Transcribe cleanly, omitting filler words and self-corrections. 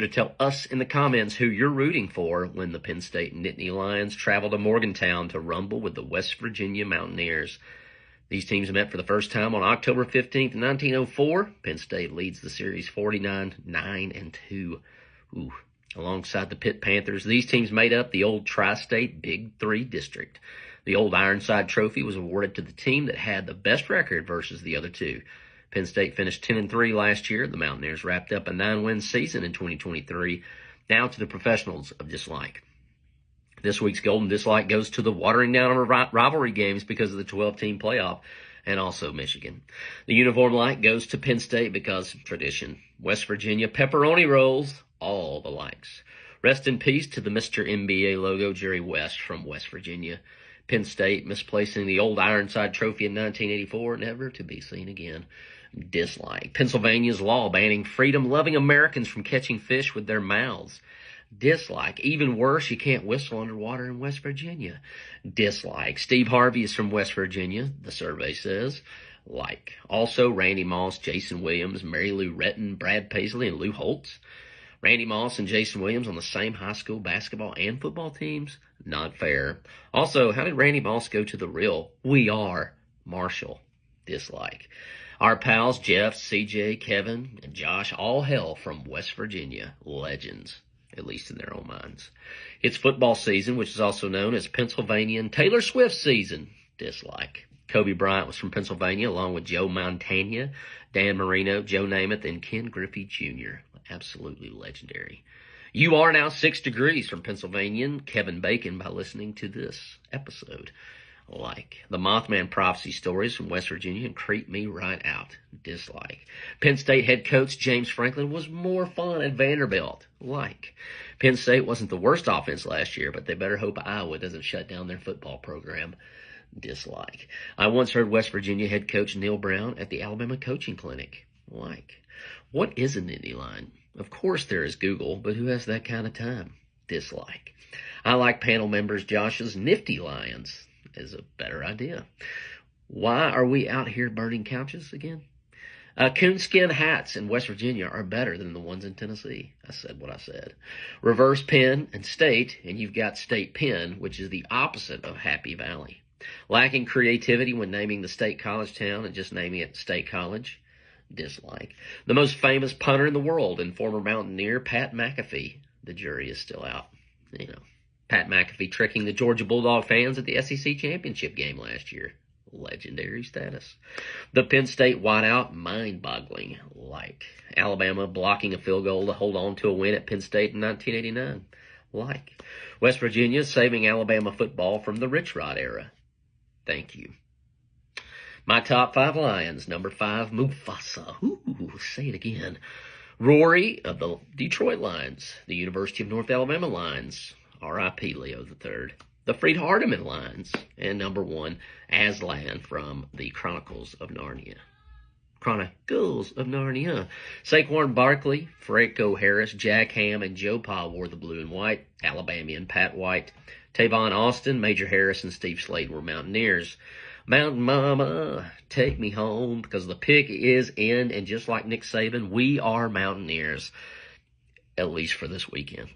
To tell us in the comments who you're rooting for when the Penn State Nittany Lions travel to Morgantown to rumble with the West Virginia Mountaineers. These teams met for the first time on October 15th, 1904. Penn State leads the series 49-9-2. Alongside the Pitt Panthers, these teams made up the old Tri-State Big Three District. The old Ironside Trophy was awarded to the team that had the best record versus the other two. Penn State finished 10-3 last year. The Mountaineers wrapped up a 9-win season in 2023. Now to the professionals of dislike. This week's golden dislike goes to the watering down of rivalry games because of the 12-team playoff, and also Michigan. The uniform like goes to Penn State because tradition. West Virginia pepperoni rolls, all the likes. Rest in peace to the Mr. NBA logo, Jerry West from West Virginia. Penn State misplacing the old Ironside Trophy in 1984, never to be seen again. Dislike. Pennsylvania's law banning freedom-loving Americans from catching fish with their mouths. Dislike. Even worse, you can't whistle underwater in West Virginia. Dislike. Steve Harvey is from West Virginia, the survey says. Like. Also, Randy Moss, Jason Williams, Mary Lou Retton, Brad Paisley, and Lou Holtz. Randy Moss and Jason Williams on the same high school basketball and football teams? Not fair. Also, how did Randy Moss go to the real We Are Marshall? Dislike. Our pals Jeff, CJ, Kevin, and Josh all hail from West Virginia. Legends, at least in their own minds. It's football season, which is also known as Pennsylvania and Taylor Swift season. Dislike. Kobe Bryant was from Pennsylvania, along with Joe Montana, Dan Marino, Joe Namath, and Ken Griffey Jr. Absolutely legendary. You are now 6 degrees from Pennsylvanian Kevin Bacon by listening to this episode. Like. The Mothman prophecy stories from West Virginia and creep me right out. Dislike. Penn State head coach James Franklin was more fun at Vanderbilt. Like. Penn State wasn't the worst offense last year, but they better hope Iowa doesn't shut down their football program. Dislike. I once heard West Virginia head coach Neil Brown at the Alabama coaching clinic. Like. What is a Nittany Lion? Of course there is Google, but who has that kind of time? Dislike. I like panel members Josh's Nifty Lions. Is a better idea. Why are we out here burning couches again? Coonskin hats in West Virginia are better than the ones in Tennessee. I said what I said. Reverse Penn and State, and you've got State Penn, which is the opposite of Happy Valley. Lacking creativity when naming the state college town and just naming it State College. Dislike. The most famous punter in the world and former Mountaineer Pat McAfee. The jury is still out. Pat McAfee tricking the Georgia Bulldog fans at the SEC championship game last year. Legendary status. The Penn State whiteout, mind-boggling. Like. Alabama blocking a field goal to hold on to a win at Penn State in 1989. Like. West Virginia saving Alabama football from the Rich Rod era. Thank you. My top 5 Lions. Number 5, Mufasa. Ooh, say it again. Rory of the Detroit Lions. The University of North Alabama Lions. R.I.P. Leo III. The Freed Hardeman Lions. And number 1, Aslan from the Chronicles of Narnia. Saquon Barkley, Franco Harris, Jack Ham, and Joe Pa wore the blue and white. Alabamian Pat White. Tavon Austin, Major Harris, and Steve Slade were Mountaineers. Mountain Mama, take me home, because the pick is in, and just like Nick Saban, we are Mountaineers, at least for this weekend.